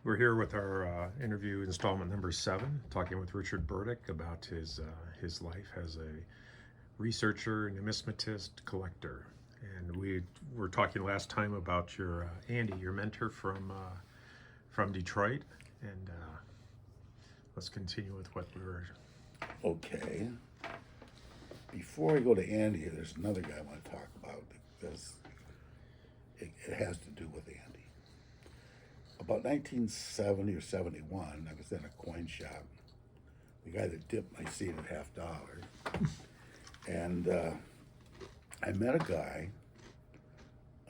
We're here with our interview installment number 7, talking with Richard Burdick about his life as a researcher, numismatist, collector. And we were talking last time about your Andy, your mentor from Detroit. And let's continue with what we were. Okay. Before I go to Andy, there's another guy I want to talk about because it has to do with Andy. About 1970 or 71, I was in a coin shop. The guy that dipped my seat at $50. And I met a guy.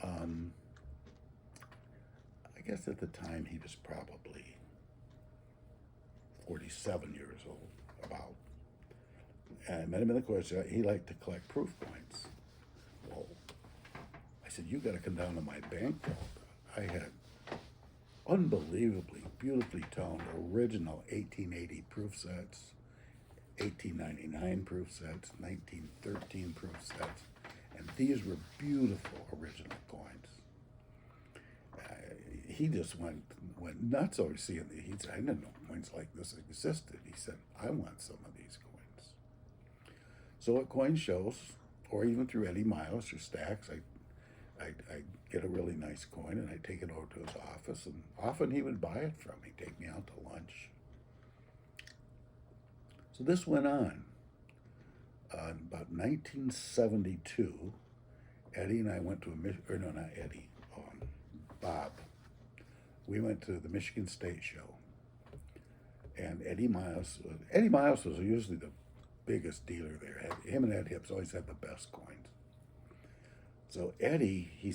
I guess at the time he was probably 47 years old, about. And I met him in the coin shop. He liked to collect proof coins. Well, I said, you got to come down to my bank vault. I had unbelievably beautifully toned original 1880 proof sets, 1899 proof sets, 1913 proof sets, and these were beautiful original coins. He just went nuts over seeing these. He said, I didn't know coins like this existed. He said, I want some of these coins. So at coin shows, or even through Eddie Miles or Stacks, I get a really nice coin and I take it over to his office, and often he would buy it from me, take me out to lunch. So this went on. About 1972, Eddie and I went to Bob. We went to the Michigan State Show, and Eddie Miles was usually the biggest dealer there. Him and Ed Hips always had the best coins. So Eddie, he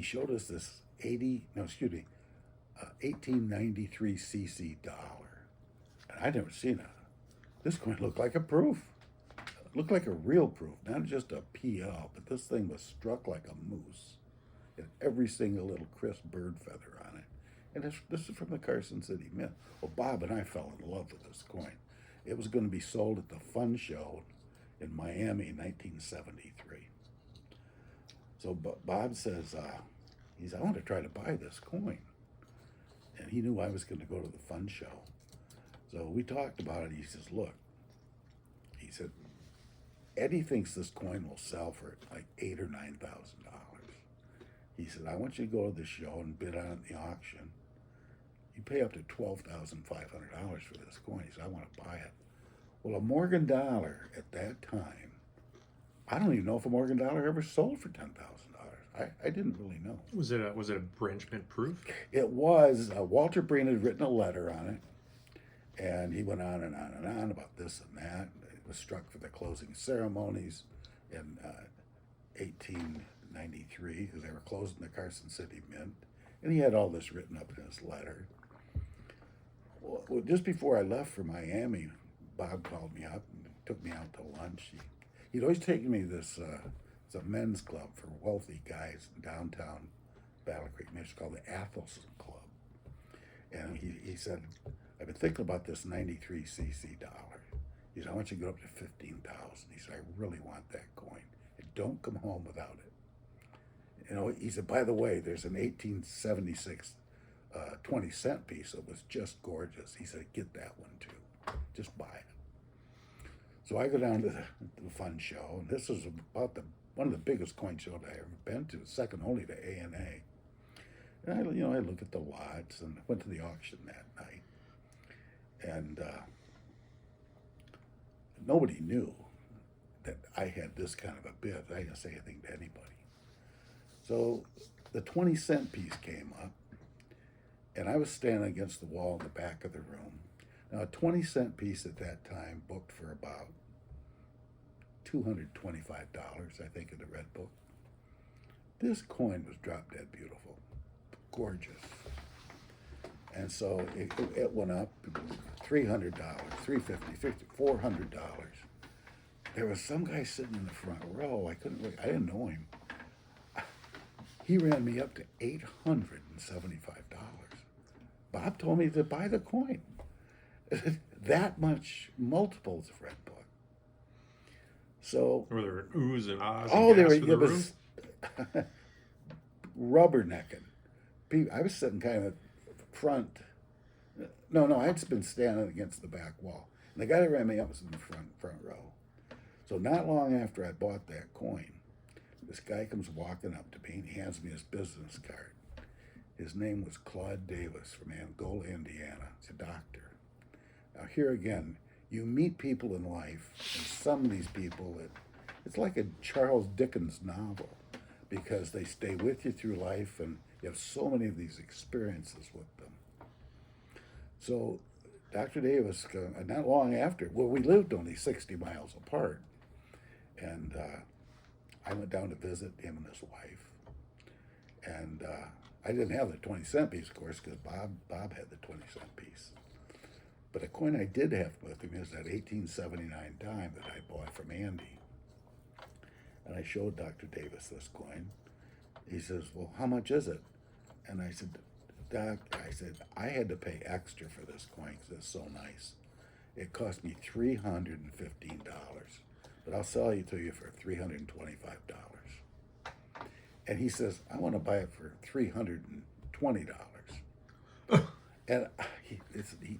showed us this 1893 cc dollar. And I'd never seen it. This coin looked like a proof. It looked like a real proof, not just a PL, but this thing was struck like a moose. It had every single little crisp bird feather on it. And this is from the Carson City Mint. Well, Bob and I fell in love with this coin. It was going to be sold at the Fun Show in Miami in 1973. So Bob says, I want to try to buy this coin. And he knew I was going to go to the Fun Show. So we talked about it. He says, look, he said, Eddie thinks this coin will sell for like $8,000 or $9,000. He said, I want you to go to the show and bid on it in the auction. You pay up to $12,500 for this coin. He said, I want to buy it. Well, a Morgan dollar at that time, I don't even know if a Morgan dollar ever sold for $10,000. I didn't really know. Was it a branch mint proof? It was. Walter Breen had written a letter on it, and he went on and on and on about this and that. It was struck for the closing ceremonies in 1893 because they were closing the Carson City Mint, and he had all this written up in his letter. Well, just before I left for Miami, Bob called me up and took me out to lunch. He'd always taken me this. It's a men's club for wealthy guys in downtown Battle Creek, Michigan, called the Athelson Club. And he said, I've been thinking about this 93 cc dollar. He said, I want you to go up to 15,000. He said, I really want that coin. And don't come home without it. You know, he said, by the way, there's an 1876 20-cent piece that was just gorgeous. He said, get that one too. Just buy it. So I go down to the Fun Show, and this is about one of the biggest coin shows I ever been to, second only to A&A. And I look at the lots and went to the auction that night. And nobody knew that I had this kind of a bid. I didn't say anything to anybody. So the 20-cent piece came up, and I was standing against the wall in the back of the room. Now, a 20-cent piece at that time booked for about $225, I think, in the Red Book. This coin was drop dead beautiful, gorgeous. And so it went up $300, $350, $50, $400. There was some guy sitting in the front row. I didn't know him. He ran me up to $875. Bob told me to buy the coin. That much multiples of Red Book. So Were there oohs and ahs? oh, and there gasps for the it was room? rubbernecking. I was sitting kind of front. No, I'd been standing against the back wall. And the guy that ran me up was in the front row. So not long after I bought that coin, this guy comes walking up to me and he hands me his business card. His name was Claude Davis from Angola, Indiana. He's a doctor. Now here again, you meet people in life, and some of these people, it's like a Charles Dickens novel, because they stay with you through life and you have so many of these experiences with them. So Dr. Davis, not long after, well, we lived only 60 miles apart, and I went down to visit him and his wife, and I didn't have the 20-cent piece, of course, because Bob had the 20-cent piece. But a coin I did have with him is that 1879 dime that I bought from Andy. And I showed Dr. Davis this coin. He says, well, how much is it? And I said, Doc, I had to pay extra for this coin because it's so nice. It cost me $315, but I'll sell it to you for $325. And he says, I want to buy it for $320. And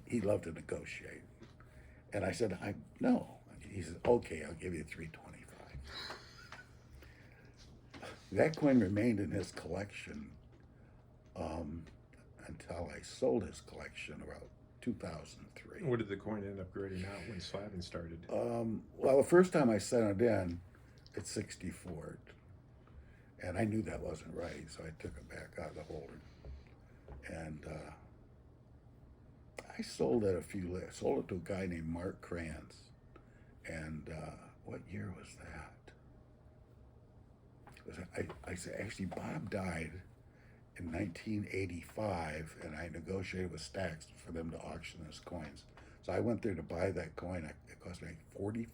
he loved to negotiate. And I said, no. He said, okay, I'll give you $325. That coin remained in his collection until I sold his collection about 2003. What did the coin end up grading out when slabbing started? Well, the first time I sent it in, it 64'd. And I knew that wasn't right, so I took it back out of the holder. And I sold it sold it to a guy named Mark Kranz. And what year was that? Actually, Bob died in 1985, and I negotiated with Stax for them to auction his coins. So I went there to buy that coin. It cost me $4,500.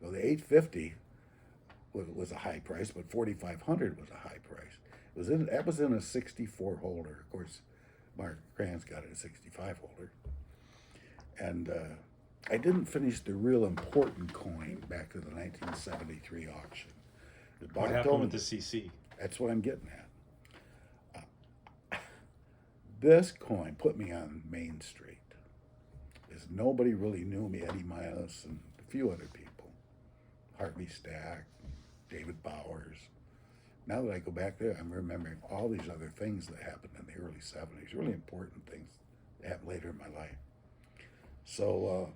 So the $850 was a high price, but $4,500 was a high price. That was in a 64 holder. Of course, Mark Kranz got it a 65 holder. And I didn't finish the real important coin back to the 1973 auction. What happened with the CC? That's what I'm getting at. This coin put me on Main Street. Because nobody really knew me, Eddie Miles and a few other people. Harvey Stack, David Bowers. Now that I go back there, I'm remembering all these other things that happened in the early 70s, really important things that happened later in my life. So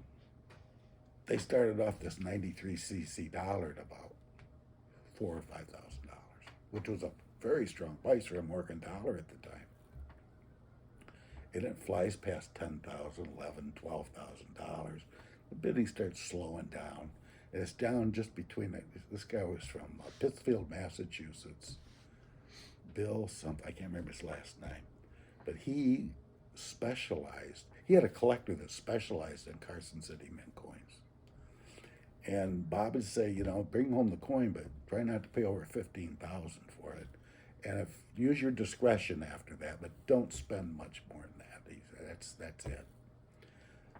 they started off this 93cc dollar at about $4,000 or $5,000, which was a very strong price for a American dollar at the time. And it flies past $10,000, $11,000, $12,000. The bidding starts slowing down. And it's down just between, this guy was from Pittsfield, Massachusetts. Bill something, I can't remember his last name. But he had a collector that specialized in Carson City mint coins. And Bob would say, bring home the coin, but try not to pay over $15,000 for it. And use your discretion after that, but don't spend much more than that. That's it.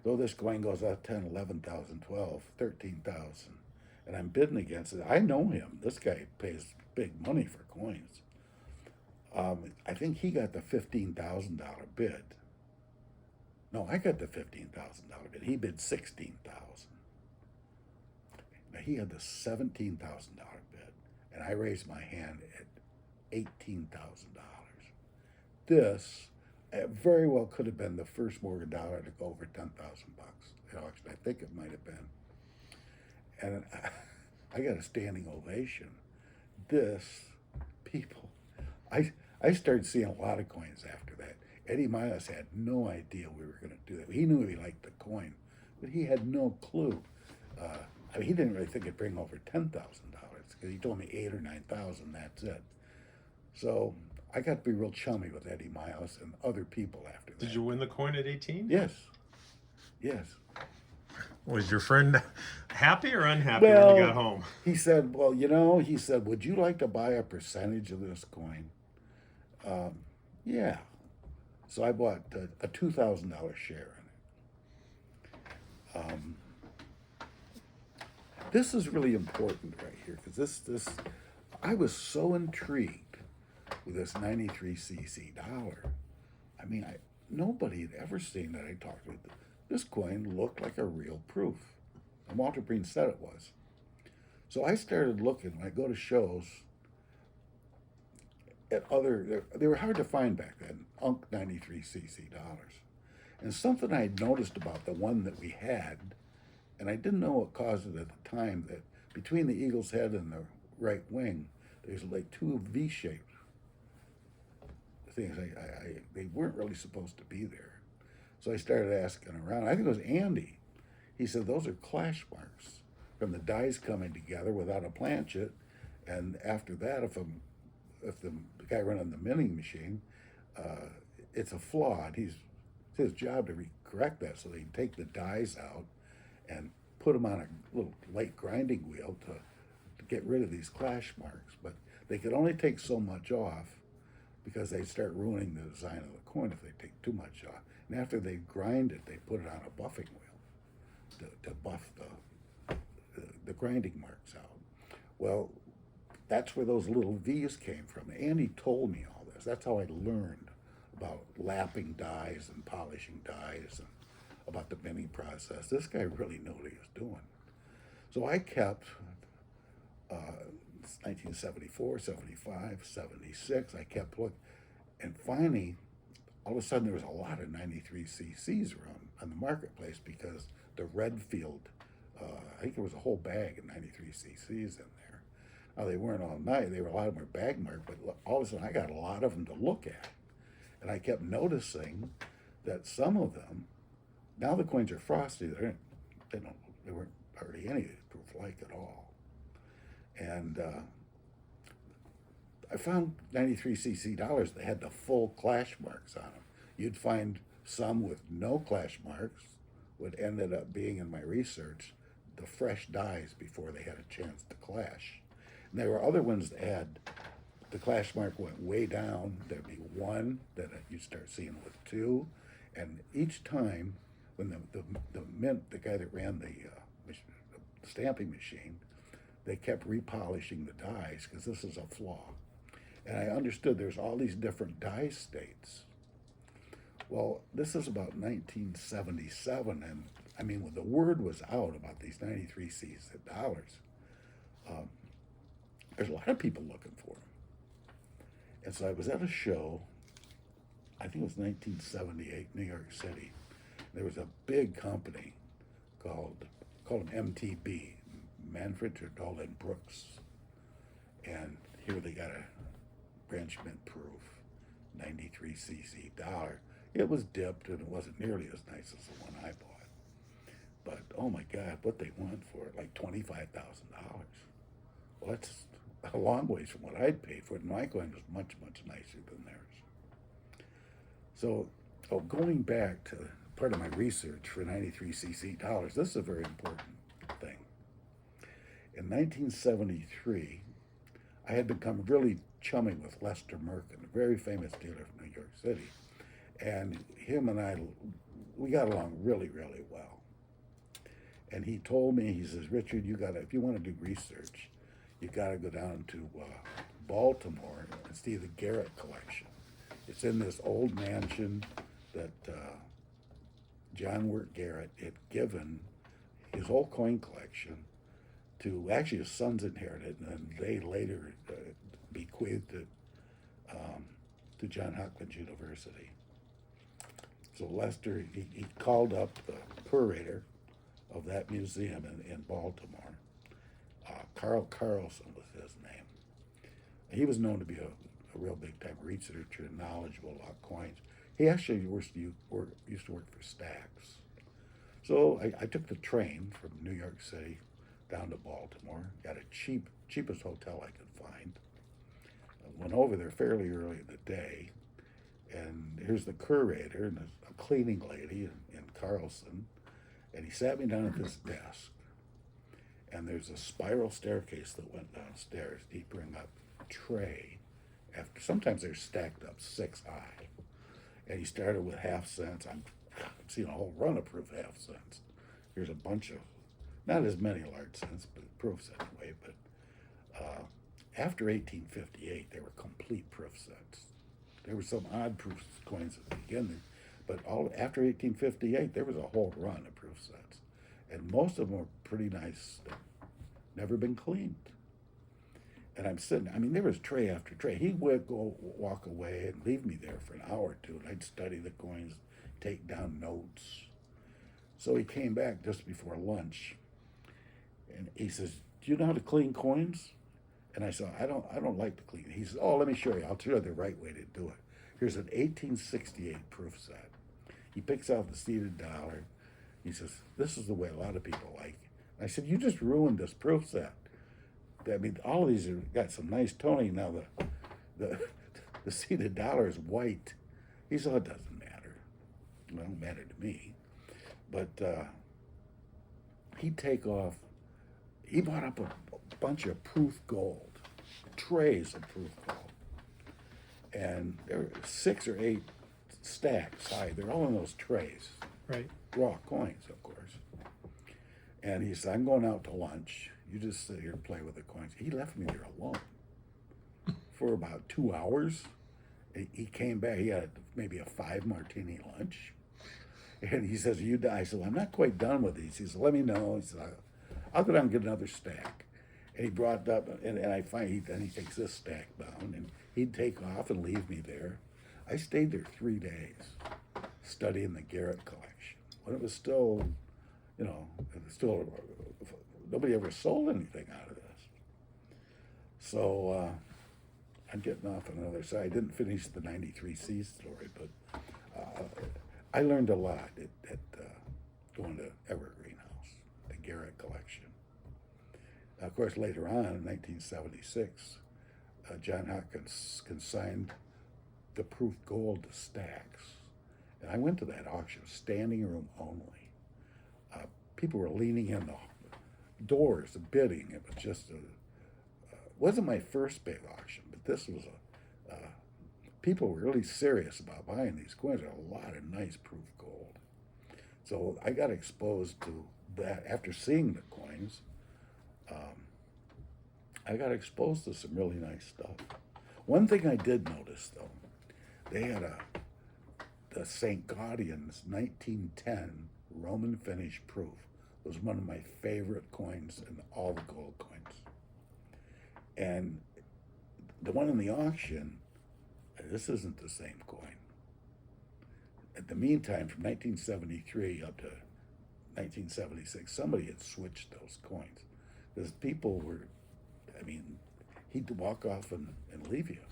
Though this coin goes out 10, 11,000, 12, 13,000, and I'm bidding against it. I know him. This guy pays big money for coins. I think he got the $15,000 bid. No, I got the $15,000 bid. He bid $16,000. Now he had the $17,000 bid, and I raised my hand at $18,000. This very well could have been the first Morgan dollar to go over $10,000 at auction. I think it might have been. And I got a standing ovation. I started seeing a lot of coins after that. Eddie Miles had no idea we were going to do that. He knew he liked the coin, but he had no clue. He didn't really think it'd bring over $10,000 because he told me 8,000 or 9,000. That's it. So I got to be real chummy with Eddie Miles and other people after that. Did you win the coin at 18? Yes. Was your friend happy or unhappy when you got home? He said, would you like to buy a percentage of this coin? Yeah. So I bought a $2,000 share in it. This is really important right here because I was so intrigued with this 93cc dollar mean, nobody had ever seen that I talked to. This coin looked like a real proof. And Walter Breen said it was. So I started looking. When I go to shows at they were hard to find back then, Unk 93cc dollars. And something I had noticed about the one that we had, and I didn't know what caused it at the time, that between the eagle's head and the right wing, there's like two V-shaped things. They weren't really supposed to be there. So I started asking around. I think it was Andy. He said, those are clash marks from the dies coming together without a planchet. And after that, if the guy running the milling machine, it's a flaw. It's his job to correct that, so they can take the dies out and put them on a little light grinding wheel to get rid of these clash marks. But they could only take so much off because they start ruining the design of the coin if they take too much off. And after they grind it, they put it on a buffing wheel to buff the grinding marks out. Well, that's where those little V's came from. Andy told me all this. That's how I learned about lapping dies and polishing dies and about the binning process. This guy really knew what he was doing. So I kept 1974, 75, 76. I kept looking. And finally, all of a sudden, there was a lot of 93cc's around on the marketplace because the Redfield, I think there was a whole bag of 93cc's in there. Now, they weren't all night. They were, a lot of them were bag marked, but all of a sudden, I got a lot of them to look at. And I kept noticing that some of them, now the coins are frosty. They weren't hardly any proof like at all. And I found 93cc dollars that had the full clash marks on them. You'd find some with no clash marks, what ended up being in my research, the fresh dies before they had a chance to clash. And there were other ones that had the clash mark went way down. There'd be one that you'd start seeing with two. And each time when the mint, the guy that ran the stamping machine, they kept repolishing the dies because this is a flaw. And I understood there's all these different die states. Well, this is about 1977, and I mean, when the word was out about these 93c's dollars, there's a lot of people looking for them. And so I was at a show, I think it was 1978, New York City. There was a big company called them MTB, Manfred Terdahl and Brooks. And here they got a branch mint proof 93cc dollar. It was dipped and it wasn't nearly as nice as the one I bought. But oh my God, what they want for it, like $25,000. Well, that's a long ways from what I'd pay for it. And my coin was much, much nicer than theirs. So, going back to part of my research for 93cc dollars, this is a very important thing. In 1973, I had become really chummy with Lester Merkin, a very famous dealer from New York City. And him and I, we got along really, really well. And he told me, he says, Richard, if you want to do research, you got to go down to Baltimore and see the Garrett Collection. It's in this old mansion that John Wirt Garrett had given his whole coin collection to, actually his sons inherited, and then they later bequeathed it to Johns Hopkins University. So Lester, he called up the curator of that museum in Baltimore. Carl Carlson was his name. He was known to be a real big-time researcher and knowledgeable about coins. He actually used to work for Stax. So I took the train from New York City down to Baltimore, got a cheapest hotel I could find. I went over there fairly early in the day, and here's the curator and a cleaning lady in Carlson, and he sat me down at this desk, and there's a spiral staircase that went downstairs. He'd bring up a tray. Sometimes they're stacked up 6 high. And he started with half cents. I've seen a whole run of proof half cents. Here's a bunch of, not as many large cents, but proofs anyway. But after 1858, they were complete proof sets. There were some odd proof coins at the beginning, but all after 1858, there was a whole run of proof sets, and most of them were pretty nice. Never been cleaned. And I'm sitting. I mean, there was tray after tray. He would go walk away and leave me there for an hour or two, and I'd study the coins, take down notes. So he came back just before lunch, and he says, "Do you know how to clean coins?" And I said, I don't like to clean. He says, "Oh, let me show you. I'll tell you the right way to do it. Here's an 1868 proof set." He picks out the seated dollar. He says, "This is the way a lot of people like it." And I said, "You just ruined this proof set. I mean, all of these have got some nice toning. Now the seated dollar is white." He said, "It doesn't matter. It don't matter to me." But he'd take off. He bought up a bunch of proof gold, trays of proof gold. And there were 6 or 8 stacks high. They're all in those trays. Right. Raw coins, of course. And he said, "I'm going out to lunch. You just sit here and play with the coins." He left me there alone for about 2 hours. He came back. He had maybe a 5 martini lunch. And he says, "Are you done?" I said, "I'm not quite done with these." He said, "Let me know." He said, "I'll go down and get another stack." And he brought up, and I find then he takes this stack down, and he'd take off and leave me there. I stayed there 3 days studying the Garrett Collection when it was still, it was still, nobody ever sold anything out of this. So I'm getting off on another side. I didn't finish the 93C story, but I learned a lot at going to Evergreen House, the Garrett Collection. Of course, later on in 1976, John Hopkins consigned the proof gold to stacks. And I went to that auction, standing room only. People were leaning in the doors, bidding. It was just wasn't my first big auction, but this was people were really serious about buying these coins. There were a lot of nice proof gold. So I got exposed to that after seeing the coins. I got exposed to some really nice stuff. One thing I did notice, though, they had the St. Gaudian's 1910 Roman finish proof. It was one of my favorite coins in all the gold coins. And the one in the auction, this isn't the same coin. At the meantime, from 1973 up to 1976, somebody had switched those coins. Because people were, he'd walk off and leave you.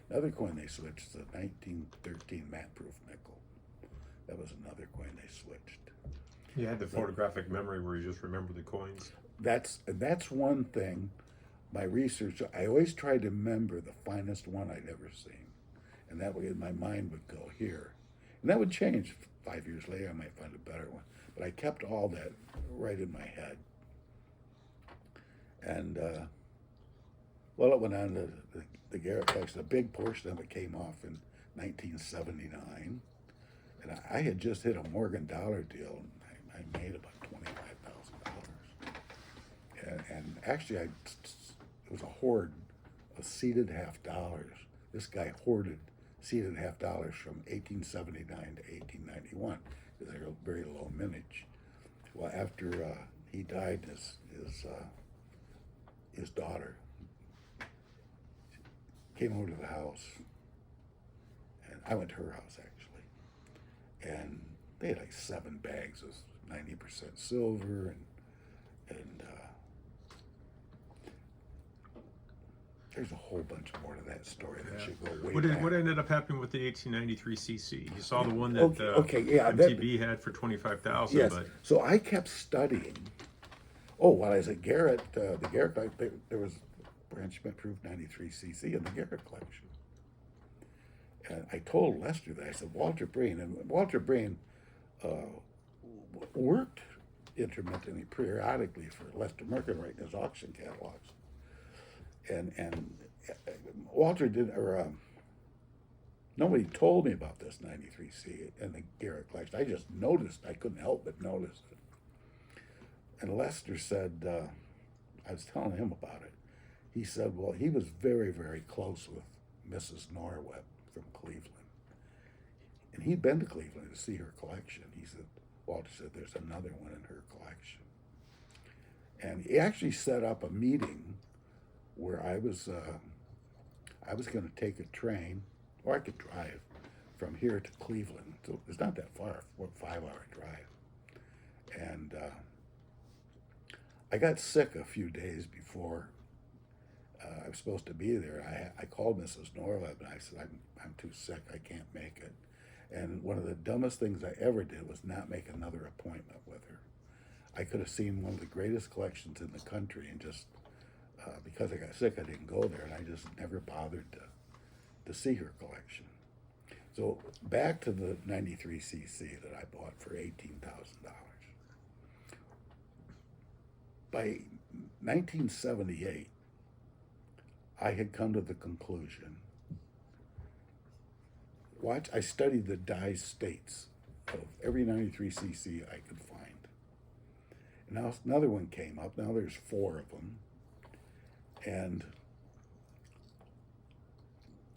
Another coin they switched is a 1913 matte proof nickel. That was another coin they switched. You had the photographic memory where you just remember the coins. That's one thing. My research, I always tried to remember the finest one I'd ever seen. And that way my mind would go here. And that would change 5 years later. I might find a better one. But I kept all that right in my head. And, it went on to the Garrett Collection. A big portion of it came off in 1979. And I had just hit a Morgan Dollar deal. And I made about $25,000. And actually, it was a hoard of seated half dollars. This guy hoarded seated half dollars from 1879 to 1891 because they were very low mintage. Well, after he died, his daughter came over to the house, and I went to her house actually, and they had like 7 bags of 90% silver, and there's a whole bunch more to that story that should go way back. What ended up happening with the 1893 CC? You saw the one that MTB had for 25,000. Yes. But So I kept studying. Oh, while I was at Garrett, the Garrett Collection, there was branchment proof 93 CC in the Garrett Collection. And I told Lester that. I said, Walter Breen worked intermittently, periodically for Lester Merkin writing his auction catalogs. And Walter didn't, nobody told me about this 93C in the Garrett Collection. I just noticed, I couldn't help but notice it. And Lester said, I was telling him about it. He said, well, he was very, very close with Mrs. Norweb from Cleveland. And he'd been to Cleveland to see her collection. Walter said, there's another one in her collection. And he actually set up a meeting where I was going to take a train, or I could drive from here to Cleveland. So it's not that far, 5-hour drive. And I got sick a few days before I was supposed to be there. I called Mrs. Norleb and I said, I'm too sick, I can't make it. And one of the dumbest things I ever did was not make another appointment with her. I could have seen one of the greatest collections in the country, and just because I got sick, I didn't go there, and I just never bothered to see her collection. So back to the 93cc that I bought for $18,000. By 1978, I had come to the conclusion. I studied the die states of every 93cc I could find. And now another one came up. Now there's 4 of them. And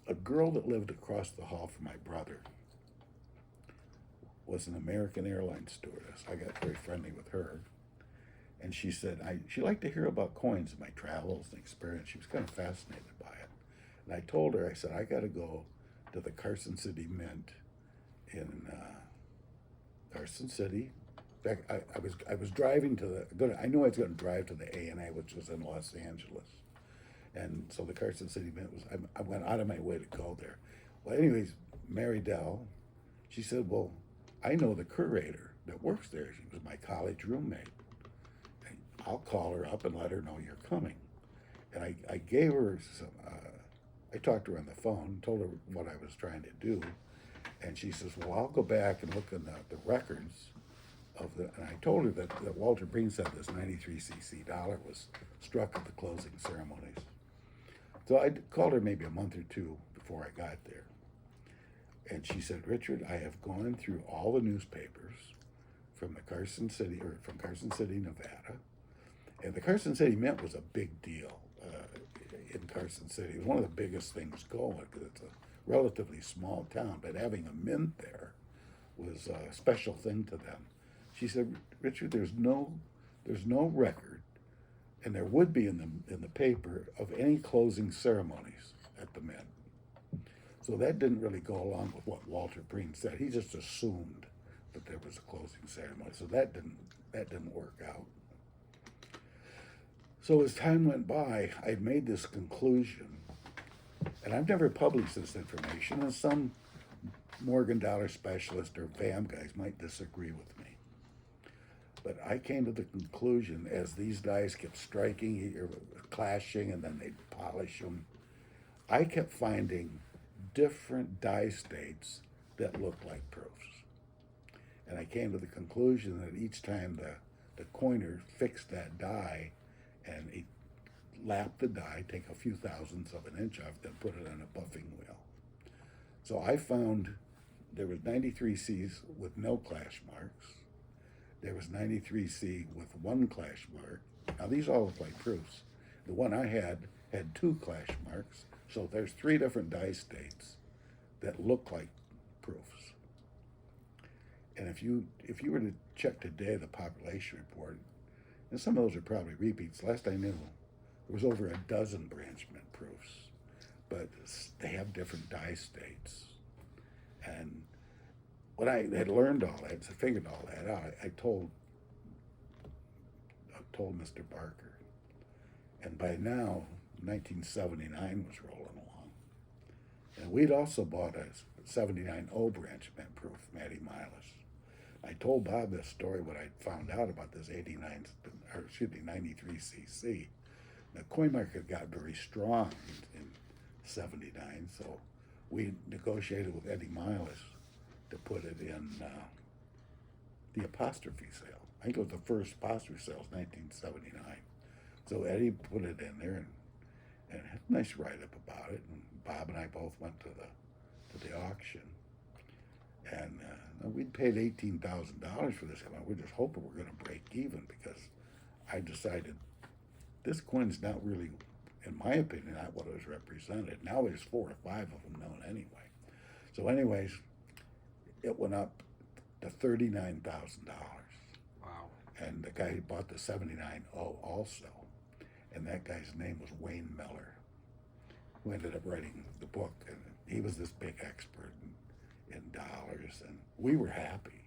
a girl that lived across the hall from my brother was an American Airlines stewardess. I got very friendly with her. And she said she liked to hear about coins and my travels and experience. She was kind of fascinated by it. And I told her, I said, I got to go to the Carson City Mint in Carson City. In fact, I was driving to I knew I was going to drive to the A&A, which was in Los Angeles. And so the Carson City Mint I went out of my way to go there. Well, anyways, Mary Dell, she said, well, I know the curator that works there. She was my college roommate. And I'll call her up and let her know you're coming. And I gave her some, I talked to her on the phone, told her what I was trying to do. And she says, well, I'll go back and look in the records and I told her that Walter Breen said this 93cc dollar was struck at the closing ceremonies. So I called her maybe a month or two before I got there. And she said, Richard, I have gone through all the newspapers from Carson City, Nevada. And the Carson City Mint was a big deal in Carson City. It was one of the biggest things going because it's a relatively small town, but having a mint there was a special thing to them. She said, Richard, there's no record, and there would be in the paper, of any closing ceremonies at the Mint. So that didn't really go along with what Walter Breen said. He just assumed that there was a closing ceremony. So that didn't work out. So as time went by, I'd made this conclusion, and I've never published this information, and some Morgan Dollar specialist or VAM guys might disagree with me. But I came to the conclusion, as these dies kept striking or clashing and then they'd polish them, I kept finding different die states that looked like proofs. And I came to the conclusion that each time the coiner fixed that die and he lapped the die, take a few thousandths of an inch off, then put it on a buffing wheel. So I found there was 93Cs with no clash marks. There was 93C with 1 clash mark. Now these all look like proofs. The one I had 2 clash marks. So there's 3 different die states that look like proofs. And if you were to check today the population report, and some of those are probably repeats. Last I knew, there was over a dozen branch mint proofs, but they have different die states. And when I had learned all that, so figured all that out, I told Mr. Barker. And by now, 1979 was rolling along. And we'd also bought a 79 O branch mint proof, Matty Milas. I told Bob this story, what I found out about this 93cc. The coin market got very strong in 79, so we negotiated with Eddie Milas to put it in the apostrophe sale. I think it was the first apostrophe sale, 1979. So Eddie put it in there and had a nice write-up about it. And Bob and I both went to the auction. And we'd paid $18,000 for this coin. We're just hoping we're going to break even, because I decided this coin's not really, in my opinion, not what it was represented. Now there's 4 or 5 of them known anyway. So, anyways, it went up to $39,000. Wow. And the guy bought the 79 also. And that guy's name was Wayne Miller, who ended up writing the book. And he was this big expert in dollars, and we were happy.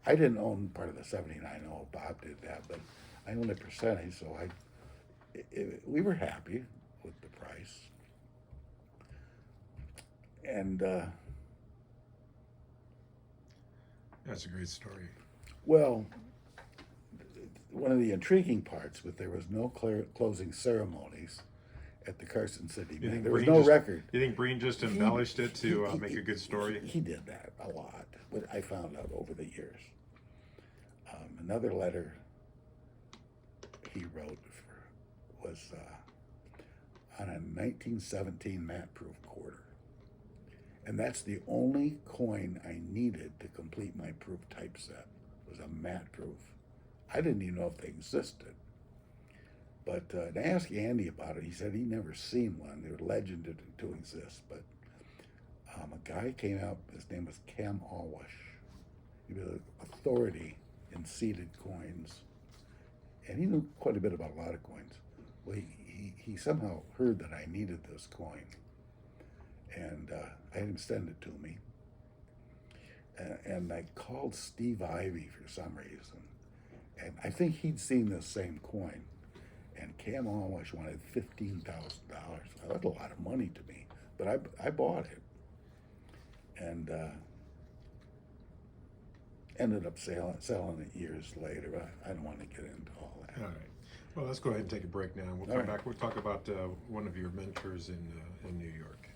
I didn't own part of the 79. Bob did that, but I owned a percentage, so we were happy with the price. And That's a great story. well, one of the intriguing parts, but there was no closing ceremonies at the Carson City Mint. There was no record. You think Breen just embellished it to make a good story? He did that a lot, but I found out over the years. Another letter he wrote was on a 1917 mat-proof quarter. And that's the only coin I needed to complete my proof typeset, was a mat-proof. I didn't even know if they existed. But to ask Andy about it, he said he'd never seen one. They're legended to exist. But a guy came out, his name was Cam Alwash. He was an authority in seeded coins. And he knew quite a bit about a lot of coins. Well, he somehow heard that I needed this coin. And I had him send it to me. And I called Steve Ivy for some reason. And I think he'd seen this same coin. And Cam Alwash wanted $15,000. That's a lot of money to me. But I bought it. And ended up selling it years later. I don't want to get into all that. All right. Well, let's go ahead and take a break now. We'll come back. We'll talk about one of your mentors in New York.